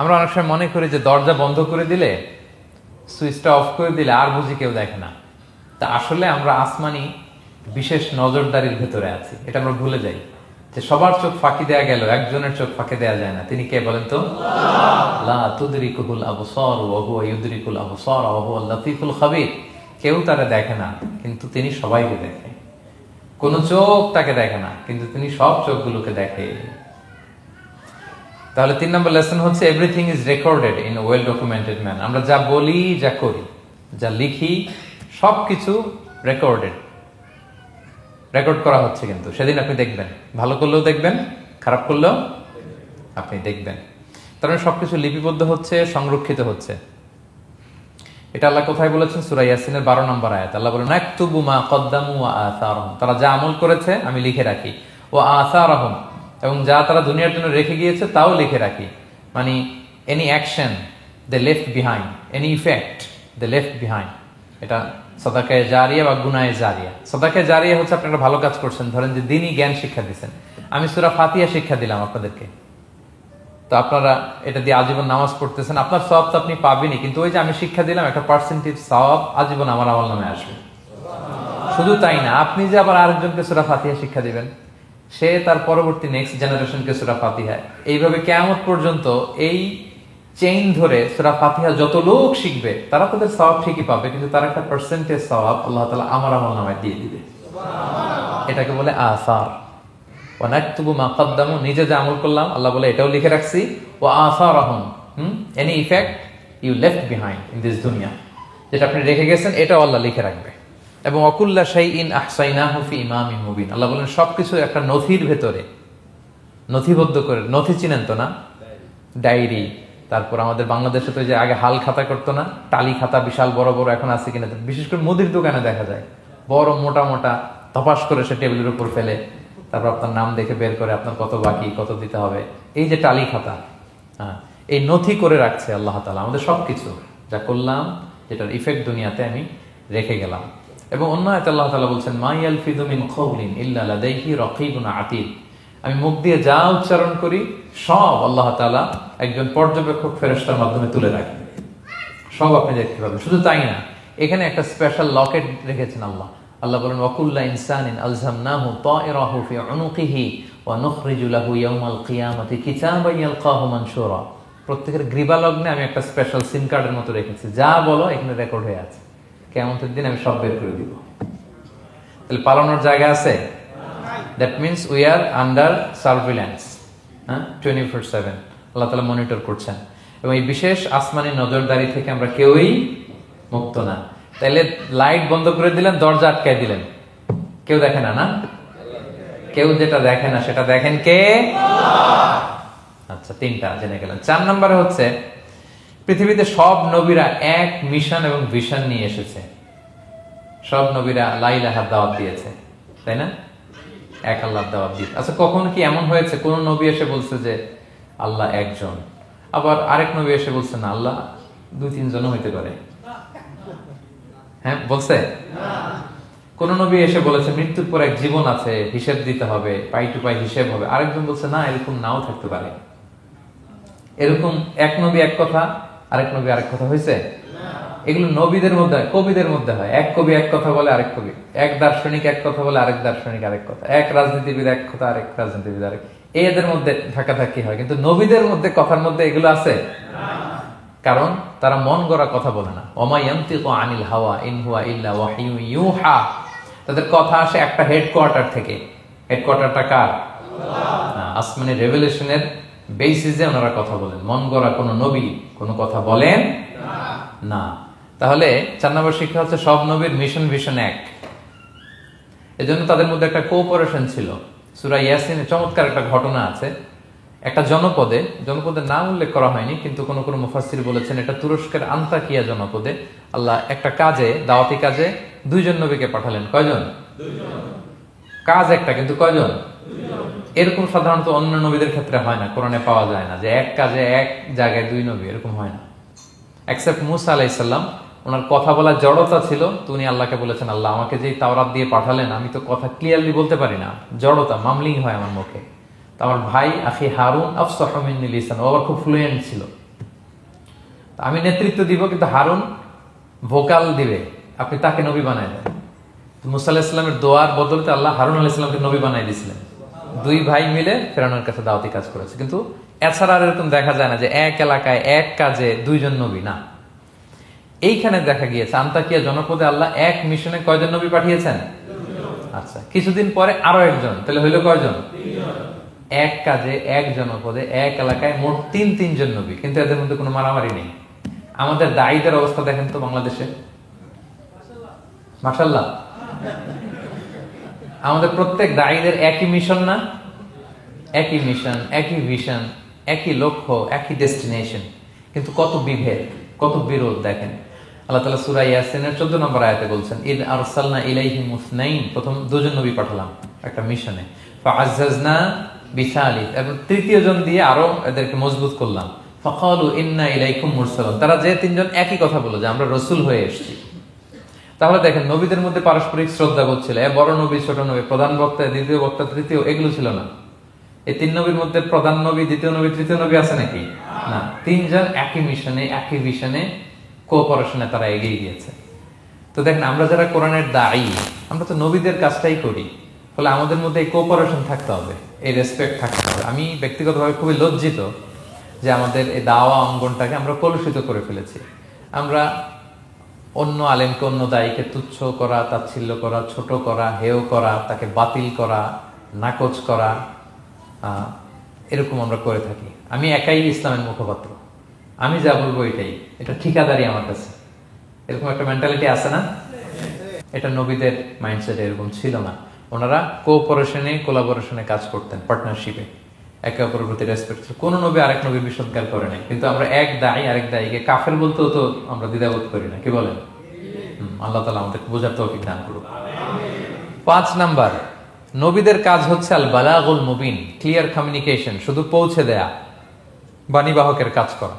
আমরা অনেক সময় মনে করি যে দরজা বন্ধ করে দিলে, সুইচটা অফ করে দিলে আর বুঝি কেউ দেখে না। তা আসলে আমরা আসমানি বিশেষ নজরদারির ভেতরে আছি, এটা আমরা ভুলে যাই যে সবার চোখ ফাঁকি দেয়া গেল, একজনের চোখ ফাঁকি দেয়া যায় না। তিনি কে বলেন তো? লা তুদরিকুল আবসার ওয়া হুয়া ইউদরিকুল আবসার ওয়া হুয়াল লাতীফুল খাবীর। কেউ তারে দেখে না, কিন্তু তিনি সবাইকে দেখে। কোন চোখ তাকে দেখে না, কিন্তু তিনি সব চোখগুলোকে দেখে। তাহলে 3 নম্বর লেসন হচ্ছে everything is recorded in well documented man. আমরা যা বলি, যা করি, যা লিখি, সবকিছু রেকর্ড করা হচ্ছে। কিন্তু সেদিন আপনি দেখবেন, ভালো করলেও দেখবেন, খারাপ করলেও আপনি দেখবেন। তার মানে সবকিছু লিপিবদ্ধ হচ্ছে, সংরক্ষিত হচ্ছে। এটা আল্লাহ কোথায় বলেছেন? সূরা ইয়াসিনের 12 নম্বর আয়াত। আল্লাহ বলেন, নাকতুবু মা কদ্দামু ওয়া আসারহুম। তারা যা আমল করেছে আমি লিখে রাখি। ওয়া আসারহুম, এবং যা তারা দুনিয়ার জন্য রেখে গিয়েছে তাও লিখে রাখি। মানে এনি অ্যাকশন দে লেফট বিহাইন্ড, এনি ইফেক্ট দে লেফট বিহাইন্ড। এটা সাদাকায়ে জারিয়া বা গুনায়ে জারিয়া। সাদাকায়ে জারিয়া হচ্ছে আপনি একটা ভালো কাজ করছেন, ধরেন যে দ্বীনি জ্ঞান শিক্ষা দিচ্ছেন। আমি সূরা ফাতিহা শিক্ষা দিলাম আপনাদেরকে, তো আপনারা এটা দিয়ে আজীবন নামাজ পড়তেছেন, আপনার সওয়াব তো আপনি পাবেনই, কিন্তু ওই যে আমি শিক্ষা দিলাম একটা পার্সেন্টেজ সওয়াব আজীবন আমার আমল নামে আসবে। শুধু তাই না, আপনি যে আবার আরেকজনকে সূরা ফাতিহা শিক্ষা দিবেন, সে তার পরবর্তী নেক্সট জেনারেশনকে সূরা ফাতিহা, এইভাবে কিয়ামত পর্যন্ত এই চেইন ধরে সূরা ফাতিহা যত লোক শিখবে তারা তাদের সওয়াব ঠিকই পাবে, কিন্তু তার একটা পার্সেন্টেজ সওয়াব আল্লাহ তাআলা আমার আমল নামায় দিয়ে দিবে। এটাকে বলে আসার। ওয়া নাকতুবু মা কদ্দামু, নিজে যে আমল করলাম আল্লাহ বলে এটাও লিখে রাখছি। ওয়া আসারহুম, any effect you left behind in this দুনিয়া, যেটা আপনি রেখে গেছেন এটাও আল্লাহ লিখে রাখবে। এবং ওয়াকুল্লা শাইইন আহসাইনাহু ফি ইমামিন মুবিন। আল্লাহ বলেন সবকিছু একটা নথির ভেতরে নথিবদ্ধ করে। নথি চিনেন তো না? ডায়েরি। তারপর আমাদের বাংলাদেশে তো যে আগে হাল খাতা করতো না, টালি খাতা বিশাল বড় বড়, এখন আছে কিনা, বিশেষ করে মুদির দোকানে দেখা যায় বড় মোটা মোটা ধপাস করে সে টেবিলের উপর ফেলে, তারপর আপনার নাম দেখে বের করে আপনার কত বাকি, কত দিতে হবে। এই যে টালি খাতা, এই নথি করে রাখছে আল্লাহ তাআলা আমাদের সবকিছু যা করলাম, যেটার ইফেক্ট দুনিয়াতে আমি রেখে গেলাম। এবং অন্য আয়াতে আল্লাহ তাআলা বলছেন, মা ইয়ালফিযু মিন কাওলিন ইল্লা লাদাইহি রাকীবুন আতীদ। আমি মুখ দিয়ে যা উচ্চারণ করি সব আল্লাহ তাআলা একজন পর্যবেক্ষক ফেরেশতার মাধ্যমে তুলে রাখেন, সব আপনি দেখতে পাবেন। শুধু তাই না, এখানে একটা স্পেশাল লকেট রেখেছেন আল্লাহ। আল্লাহ বলেন, ওয়াকুল্লা ইনসানিন আলজামনাহু তায়রাহু ফি উনুকিহি ওয়া নুখরিজু লাহু ইয়াওমাল কিয়ামাতি কিতাবান ইয়ালকাহু মানশুরা। প্রত্যেকের গ্রীবালগ্নে আমি একটা স্পেশাল সিম কার্ডের মতো রেখেছি, যা বলো এখানে রেকর্ড হয়ে আছে। কিয়ামতের দিন আমি সব বের করে দিব। তাহলে পালানোর জায়গা আছে? That means we are under surveillance, 24/7 আল্লাহ তাআলা মনিটর করছেন। এবং এই বিশেষ আসমানি নজরদারি থেকে আমরা কেউই মুক্ত না। তাইলে লাইট বন্ধ করে দিলেন, দরজা আটকায় দিলেন, কেউ দেখে না, না? কেউ যেটা দেখে না সেটা দেখেন কে? আচ্ছা, 3টা জেনে গেলেন। 4 নম্বরে হচ্ছে পৃথিবীতে সব নবীরা এক মিশন এবং ভিশন নিয়ে এসেছে। সব নবীরা লা ইলাহার দাওয়াত দিয়েছে, তাই না? এক আল্লাহর দাওয়াত দিয়েছে। আচ্ছা, কখন কি এমন হয়েছে কোন নবী এসে বলছে যে আল্লাহ একজন, আবার আরেক নবী এসে বলছে না আল্লাহ 2-3 জনও হইতে পারে? হ্যাঁ, বলছে? কোন নবী এসে বলেছে মৃত্যুর পর এক জীবন আছে, হিসেব দিতে হবে, পাই টু পাই হিসেব হবে? আরেকজন বলছে না, এরকম নাও থাকতে পারে। এরকম এক নবী এক কথা, আরেক নবী আরেক কথা হয়েছে? এগুলো নবীদের মধ্যে, কবিদের মধ্যে হয়। এক কবি এক কথা বলে, আরেক কবি, এক দার্শনিক এক কথা বলে, আরেক দার্শনিক আরেক কথা, এক রাজনীতিবিদ এক কথা, আরেক রাজনীতিবিদ আরেক। এদের মধ্যে ধাক্কাধাক্কি হয়, কিন্তু নবীদের মধ্যে কথার মধ্যে এগুলো আছে? কারণ তারা মন গড়া কথা বলে না। ওমা ইয়ানতিকু আনিল হাওয়া ইন হুয়া ইল্লা ওয়াহিয়ু ইউহা। তাদের কথা আসে একটা হেডকোয়ার্টার থেকে। হেডকোয়ার্টারটা কার? আল্লাহ। আসমানি রেভেলেশনের বেসিসে ওনারা কথা বলেন। মন গড়া কোনো নবী কোনো কথা বলেন না। তাহলে 4 নম্বর শিক্ষা হচ্ছে সব নবীর মিশন ভিশন এক। এজন্য তাদের মধ্যে একটা কোঅপারেশন ছিল। সূরা ইয়াসিনে চমৎকার একটা ঘটনা আছে। একটা জনপদের নাম উল্লেখ করা হয়নি, কিন্তু কোন কোন মুফাসসির বলেছেন এটা তুরস্কের আন্তাকিয়া জনপদে আল্লাহ একটা কাজে, দাওয়াতি কাজে 2 জন নবীকে পাঠালেন। কয়জন? 2 জন। কাজ একটা, কিন্তু কয়জন? 2 জন। এরকম সাধারণত অন্য নবীদের ক্ষেত্রে হয় না, কোরআনে পাওয়া যায় না যে এক কাজে এক জায়গায় 2 নবী, এরকম হয় না। এক্সেপ্ট মুসা আলাইহিস সালাম, ওনার কথা বলার জড়তা ছিল, তো উনি আল্লাহকে বলেছেন, আল্লাহ আমাকে যেই তাওরাত দিয়ে পাঠালেন আমি তো কথা ক্লিয়ারলি বলতে পারি না, জড়তা, মামলিং হয় আমার মুখে। তো আমার ভাই আখি হারুন আফসাহু মিন্নি লিসান, ও আবার খুব ফ্লুয়েন্ট ছিল, আমি নেতৃত্ব দিব, কিন্তু হারুন ভোকাল দিবে, আপনি তাকে নবী বানায় দেন। মুসা আলাইহিস সালামের দোয়ার বদলতে আল্লাহ হারুন আলাইহিস সালামকে নবী বানাই দিয়েছিলেন। দুই ভাই মিলে ফেরাউনের কাছে দাওয়াতি কাজ করেছে। কিন্তু এছাড়া আর এরকম দেখা যায় না যে এক এলাকায় এক কাজে দুইজন নবী, না। এইখানে দেখা গিয়েছে আন্তাকিয়া জনপদে আল্লাহ এক মিশনে কয়জন নবী পাঠিয়েছেন? আচ্ছা, কিছুদিন পরে আরো একজন, তাহলে হইল কয়জন? এক কাজে এক জনপদে এক এলাকায় মোট তিনজন নবী, কিন্তু এদের মধ্যে কোনো মারামারি নেই। আমাদের দায়ীদের অবস্থা দেখেন তো বাংলাদেশে, মাশাআল্লাহ। আমাদের প্রত্যেক দায়ীদের একই মিশন না? একই মিশন, একই ভিশন, একই লক্ষ্য, একই ডেস্টিনেশন, কিন্তু কত বিভেদ, কত বিরোধ দেখেন। আল্লাহ তাআলা সূরা ইয়াসিনের 14 নম্বর আয়াতে বলছেন, ইদ আরসালনা ইলাইহিম মুসনাইন, প্রথম দুজন নবী পাঠালাম একটা মিশনে, ফাআজ্জাজনা বিসালিস, এবং তৃতীয় জন দিয়ে আরো এদেরকে মজবুত করলাম, ফাকালু ইন্না ইলাইকুম মুরসালুন, তারা যে তিনজন একই কথা বলল যে আমরা রাসূল হয়ে এসেছি। তাহলে দেখেন নবীদের মধ্যে পারস্পরিক শ্রদ্ধাবোধ ছিল। বড় নবী, ছোট নবী, প্রধান বক্তা, দ্বিতীয় বক্তা, তৃতীয়, এগুলো ছিল না। এই তিন নবীর মধ্যে প্রধান নবী, দ্বিতীয় নবী, তৃতীয় নবী আছে নাকি? না। তিনজন একই মিশনে, একই ভিশনে, কোঅপারেশনে তারা এগিয়ে গিয়েছে। তো দেখেন আমরা যারা কোরআনের দায়ী, আমরা তো নবীদের কাজটাই করি, ফলে আমাদের মধ্যে এই কোঅপারেশন থাকতে হবে, এই রেসপেক্ট থাকতে হবে। আমি ব্যক্তিগতভাবে খুবই লজ্জিত যে আমাদের এই দাওয়া অঙ্গনটাকে আমরা কলুষিত করে ফেলেছি। আমরা অন্য আলেমকে, অন্য দায়ীকে তুচ্ছ করা, তাচ্ছিল্য করা, ছোট করা, হেয় করা, তাকে বাতিল করা, নাকচ করা, এরকম আমরা করে থাকি। আমি একাই ইসলামের মুখপাত্র, আমি যা বলবো এটাই, এটা ঠিকাদারি আমার কাছে, এরকম একটা মেন্টালিটি আছে না? এটা নবীদের মাইন্ডসেট এরকম ছিল না। ওনারা কোঅপারেশনে, কোলাবোরেশনে কাজ করতেন, পার্টনারশিপে, একে অপরের প্রতি রেসপেক্ট। কোন নবী আরেক নবীর বিসৎকার করে নাই, কিন্তু আমরা এক দায়ী আরেক দায়ীকে কাফের বলতেও তো আমরা দ্বিধাবোধ করি না, কি বলেন? আল্লাহ তাআলা আমাদের বোঝার তৌফিক দান করুন। 5 নাম্বার, নবীদের কাজ হচ্ছে আল বালাগুল মুবিন, ক্লিয়ার কমিউনিকেশন, শুধু পৌঁছে দেয়া, বাণীবাহকের কাজ করা।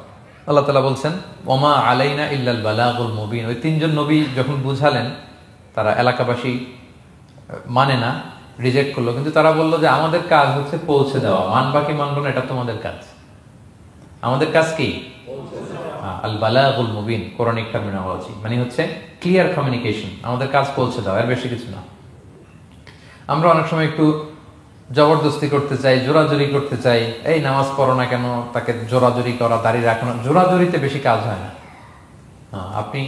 আল্লাহ তাআলা বলছেন, ওমা আলাইনা ইল্লাল বালাগুল মুবিন। ওই তিনজন নবী যখন বুঝালেন, তারা এলাকাবাসী মানে না, রিজেক্ট করলো, কিন্তু তারা বললো যে আমাদের কাজ হচ্ছে পৌঁছে দেওয়া, মানবা কি মানবো না এটা তোমাদের কাজ। আমাদের কাজ কি? আল বালাগুল মুবিন, কোরআনিক টার্মিনোলজি, মানে হচ্ছে ক্লিয়ার কমিউনিকেশন, আমাদের কাজ পৌঁছে দেওয়া, এর বেশি কিছু না। আমরা অনেক সময় একটু জবরদস্তি করতে চাই, জোরাজুরি করতে চাই, এই নামাজ পড়ো না কেন, তাকে জোরাজুরি করা, দাঁড়িয়ে রাখো না, জোরাজুরিতে বেশি কাজ হয় না। আপনি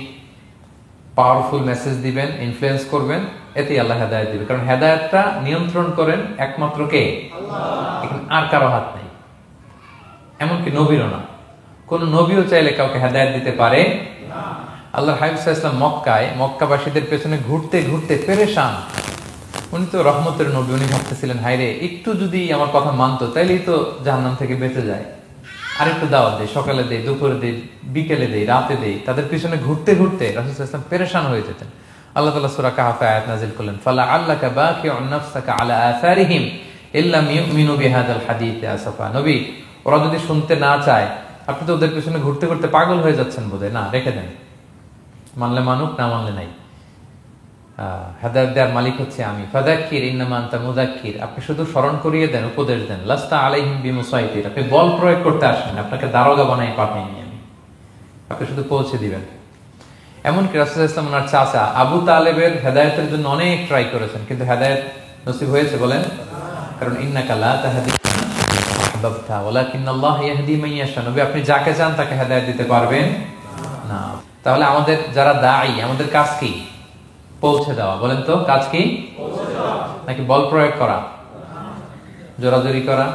পাওয়ারফুল মেসেজ দিবেন, ইনফ্লুয়েন্স করবেন, এতেই আল্লাহ হেদায়েত দিবে। কারণ হেদায়েতটা নিয়ন্ত্রণ করেন একমাত্র কে? আল্লাহ। আর কারো হাত নেই, এমনকি নবীরও না। কোন নবীও চাইলে কাউকে হেদায়েত দিতে পারে না। আল্লাহর হাবিব সাল্লাল্লাহু আলাইহি ওয়াসাল্লাম মক্কায় মক্কাবাসীদের পেছনে ঘুরতে ঘুরতে পেরেশান। উনি তো রহমতের নবী, উনি ভাবতেছিলেন হায়রে একটু যদি আমার কথা মানতো তাইলেই তো জাহান্নাম থেকে বেঁচে যায়, আর একটু দাওয়াত দেই, সকালে দেই, দুপুরে দেই, বিকেলে দেই, রাতে দেই। তাদের পিছনে ঘুরতে ঘুরতে রাসূল সাল্লাল্লাহু আলাইহি ওয়াসাল্লাম পেরেশান হয়ে যেতেন। আল্লাহ তাআলা সূরা কাহফে আয়াত নাযিল করলেন, ফালা আল্লাকা বাকিউন নাফসাকা আলা আসারিহিম ইল্লাম ইউমিনু বিহাদাল হাদীসি আসাফা। নবী, ওরা যদি শুনতে না চায়, আপনি তো ওদের পিছনে ঘুরতে ঘুরতে পাগল হয়ে যাচ্ছেন বোধহয়, না রেখে দেন, মানলে মানুক, না মানলে নাই। হেদায়েত দেওয়ার মালিক হচ্ছে আমি। ফাযাক্কির ইন্নামা আনতা মুযাক্কির, আপনি শুধু স্মরণ করিয়ে দেন, উপদেশ দেন। লাস্তা আলাইহিম বিমুসাইতির, আপনি বল প্রয়োগ করতে আসেন, আপনাকে দারোগা বানাই পাঠাইনি আমি, আপনি শুধু পৌঁছে দিবেন। এমনকি রাসূল সাল্লাল্লাহু আলাইহি ওয়াসাল্লাম ওনার চাচা আবু তালেবের হেদায়েতের জন্য অনেক ট্রাই করেছেন, কিন্তু হেদায়েত নসিব হয়েছে বলেন? কারণ ইন্নাকা লা তাহদি মান আহবাবতা ওয়ালাকিন্নাল্লাহ ইয়াহদি মান ইয়াশা। নবী, আপনি যাকে চান তাকে হেদায়েত দিতে পারবেন না। তাহলে আমাদের যারা দাঈ, আমাদের কাজ কি? পৌঁছে দেওয়া। বলেন তো, কাজ কি? পৌঁছে দেওয়া। নাকি বল প্রয়োগ করা, জোরাজুরি করা?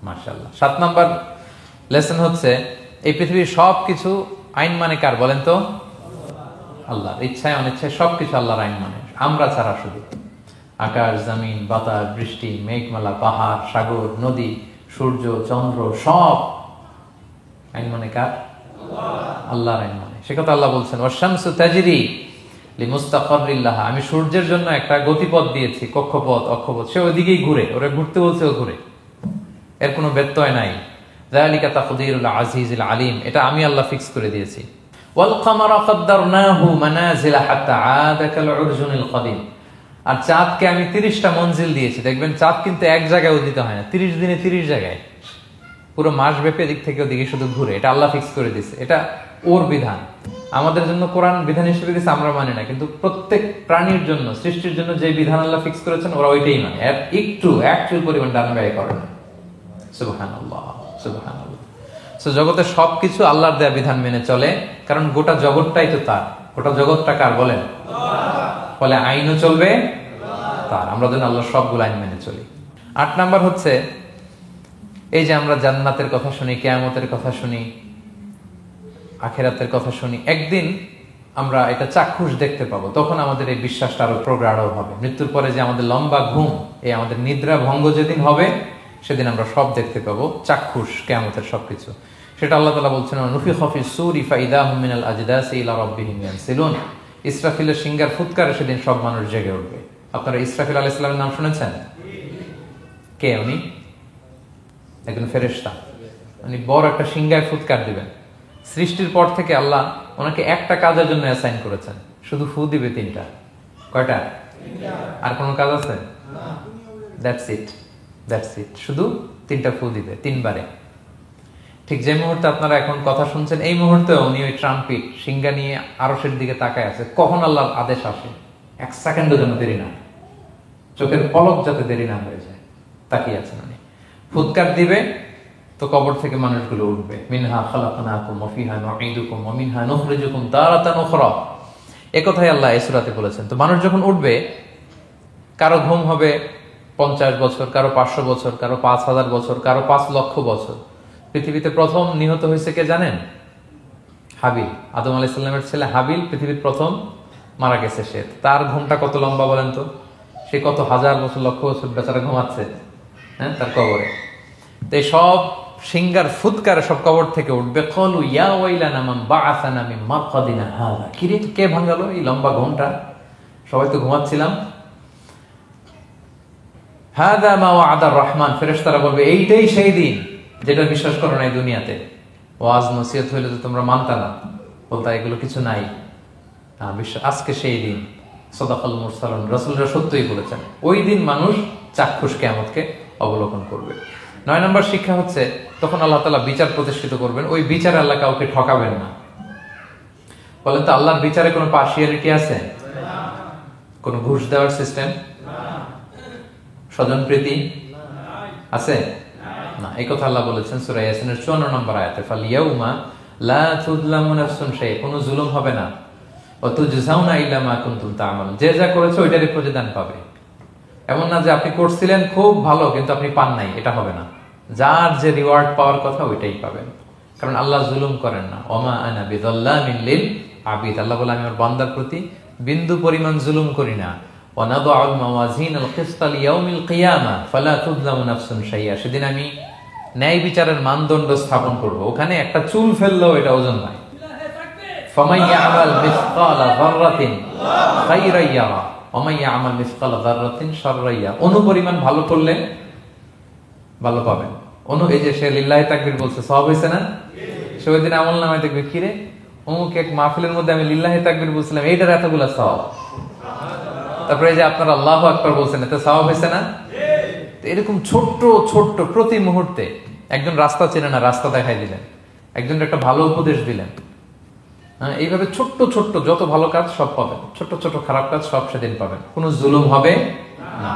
মাশাআল্লাহ। 7 নাম্বার লেসন হচ্ছে, এই পৃথিবীর সবকিছু আইন মানে কার? বলেন তো? আল্লাহ। ইচ্ছায় অনিচ্ছায় সবকিছু আল্লাহর আইন মানে, আমরা ছাড়া শুধু। আকাশ, জমিন, বাতাস, বৃষ্টি, মেঘমালা, পাহাড়, সাগর, নদী, সূর্য, চন্দ্র, সব আইন মানে কার? আল্লাহর আইন মানে। সে কথা আল্লাহ বলছেন, ওয়াশ-শামসু তাজরি লিমুস্তাকাররিল লাহা, আমি সূর্যের জন্য একটা গতিপথ দিয়েছি, কক্ষপথ, অক্ষপথ, সে ওইদিকেই ঘুরে, ওরা ঘুরতে বলছে ও ঘুরে, এর কোনো ব্যত্যয় নাই। যালিকা তাকদীরুল আজিজিল আলিম, এটা আমি আল্লাহ ফিক্স করে দিয়েছি। ওয়াল কামারা কাদ্দারনাহু মানাজিলা হাত্তা আদা কাল উরজুনিল কাদিম, আর চাঁদকে আমি 30টা মঞ্জিল দিয়েছি। দেখবেন চাঁদ কিন্তু এক জায়গায় উদিত হয় না, 30 দিনে 30 জায়গায় পুরো মাস ব্যাপী এদিক থেকে ওদিকে শুধু ঘুরে, এটা আল্লাহ ফিক্স করে দিছে, এটা ওর বিধান। আমাদের জন্য কোরআন বিধান হিসেবে দিচ্ছে, আমরা মানি না, কিন্তু প্রত্যেক প্রাণীর জন্য, সৃষ্টির জন্য যে বিধান আল্লাহ ফিক্স করেছেন ওরা ওইটাই মানে, এর একটু অ্যাকচুয়াল পরিমাণ ডান ব্যয় করে না। সুবহানাল্লাহ, সুবহানাল্লাহ। সো জগতের সবকিছু আল্লাহর দেয়া বিধান মেনে চলে, কারণ গোটা জগৎটাই তো তার। গোটা জগৎটা কার বলেন? ফলে আইনও চলবে তার। আমরা যেন আল্লাহর সবগুলো আইন মেনে চলি। 8 নাম্বার হচ্ছে, এই যে আমরা জান্নাতের কথা শুনি, কিয়ামতের কথা শুনি, আখিরাতের কথা শুনি, একদিন আমরা এটা চাক্ষুষ দেখতে পাবো, তখন আমাদের এই বিশ্বাসটা আরো প্রগাঢ় হবে। মৃত্যুর পরে যে আমাদের লম্বা ঘুম, এই আমাদের নিদ্রা ভঙ্গ যেদিন হবে, সেদিন আমরা সব দেখতে পাবো, চাক্ষুষ কিয়ামতের সবকিছু। সেটা আল্লাহ তাআলা বলছেন, নুফিখা ফিস সূরি ফাইদাহুম মিনাল আজদাসি ইলা রাব্বিহিম ইয়ানসিলুন। ইসরাফিলের সিংহার ফুৎকারে সেদিন সব মানুষ জেগে উঠবে। আপনারা ইসরাফিল আলাইহিস সালামের নাম শুনেছেন? কে উনি? একজন ফেরেশতা। উনি বড় একটা সিংহায় ফুৎকার দিবেন। সৃষ্টির পর থেকে আল্লাহ ওনাকে একটা কাজের জন্য অ্যাসাইন করেছেন, শুধু ফু দিবে 3টা। কয়টা? আর কোনো কাজ আছে? That's it, that's it. শুধু 3টা ফু দিবে, 3 বারে। ঠিক যে মুহূর্তে আপনারা এখন কথা শুনছেন, এই মুহূর্তে উনি ওই ট্রাম্পিট সিংহা নিয়ে আরশের দিকে তাকায় আছে, কখন আল্লাহর আদেশ আসে 1 সেকেন্ডের জন্য দেরি না, চোখের পলক যাতে দেরি না হয়ে যায়, তাকিয়ে আছেন উনি। ফুৎকার দিবে তো কবর থেকে মানুষগুলো উঠবে। মিনহা খালাকনাকুম ওয়া ফিহা নুঈদুকুম ওয়া মিনহা নুখরিজুকুম তারাতান উখরা। এই কথাই আল্লাহ এই সূরাতে বলেছেন। তো মানুষ যখন উঠবে, কারো ঘুম হবে 50 বছর, কারো 500 বছর, কারো 5000 বছর, কারো 5 লক্ষ বছর। পৃথিবীতে প্রথম নিহত হয়েছে কে জানেন? হাবিল। আদম আলাইহিস সালামের ছেলে হাবিল পৃথিবীর প্রথম মারা গেছে। সে, তার ঘুমটা কত লম্বা বলেন তো? সে কত হাজার বছর, লক্ষ বছর বেচারা ঘুমাচ্ছে, হ্যাঁ, তার কবরে। তো এই সব সিংহার ফুৎকারে সব কবর থেকে উঠবে। ক্বালু ইয়া ওয়াইলানা মান বাআসানা মিন মারকাদিনা হাযা। কি রে, কে ভাঙালো এই লম্বা ঘুমটা? সবাই তো ঘুমাচ্ছিলাম। হাযা মা ওয়া'দার রহমান। ফেরেশতারা বলবে, এইটাই সেই দিন যেটা বিশ্বাস করো না এই দুনিয়াতে। ওয়াজ নসিহত হইলে তো তোমরা মানতা না, বলতা এগুলো কিছু নাই। আজকে সেই দিন। সাদাকাল মুরসালুন। রাসূলরা সত্যই বলেছেন, ওই দিন মানুষ চাক্ষুষ কিয়ামতকে অবলোকন করবে। 9 নম্বর শিক্ষা হচ্ছে, তখন আল্লাহ তাআলা বিচার প্রতিষ্ঠিত করবেন। ওই বিচারে আল্লাহ কাউকে ঠকাবেন না। বলেন তো, আল্লাহর বিচারে কোনো পার্সিয়ালিটি আছে? কোন ঘুষ দেওয়ার সিস্টেম? স্বজনপ্রীতি আছে না? এই কথা আল্লাহ বলেছেন সূরা ইয়াসিনের 54 নম্বর আয়াতে, ফালিয়াউমা লা তুযলামু নাফসুন শাই। কোনো জুলুম হবে না। ওয়া তুজজাউনা ইল্লা মা কুনতুম তা'মালুন। যে যা করেছে ওইটারই প্রতিদান পাবে। এমন না যে আপনি করছিলেন খুব ভালো কিন্তু আপনি পান নাই, এটা হবে না। যার যে রিওয়ার্ড পাওয়ার কথা ওইটাই পাবেন, কারণ আল্লাহ জুলুম করেন না। ওমা আনা বিযাল্লামিন লিল আবিদ। আল্লাহ বলে, আমি আমার বান্দার প্রতি বিন্দু পরিমাণ জুলুম করি না। ওয়া নাদউল মাওয়াজিনাল কিসতা লিয়াউমিল কিয়ামা ফালা তুযলামু নাফসুন শাইআ। সেদিন আমি ন্যায় বিচারের মানদণ্ড স্থাপন করব, ওখানে একটা চুল ফেললেও এটা ওজন নাই। ফামান ইয়ামাল মিসকালা যাররাতিন খায়রান ইয়ারা ওয়া মান ইয়ামাল মিসকালা যাররাতিন শাররান ইয়ারা। অনুপরিমাণ ভালো করলে ভালো পাবেন। এই যে সে লিল্লাহি তাকবীর বলছে, সওয়াব হইছে না? সে ওই দিন আমলনামায় দেখবে, কি রে, অমুক এক মাহফিলের মধ্যে আমি লিল্লাহি তাকবীর বলছিলাম, এইটার এতগুলা সওয়াব। তারপরে যে আপনারা আল্লাহু আকবার বলছেন, এতে সওয়াব হইছে না? এরকম ছোট্ট ছোট্ট প্রতি মুহূর্তে একজন রাস্তা চেনে না, রাস্তা দেখাই দিলেন। একজন একটা ভালো উপদেশ দিলেন। হ্যাঁ, এইভাবে ছোট্ট ছোট্ট যত ভালো কাজ সব পাবেন, ছোট্ট ছোট খারাপ কাজ সব সেদিন পাবেন। কোনো জুলুম হবে না।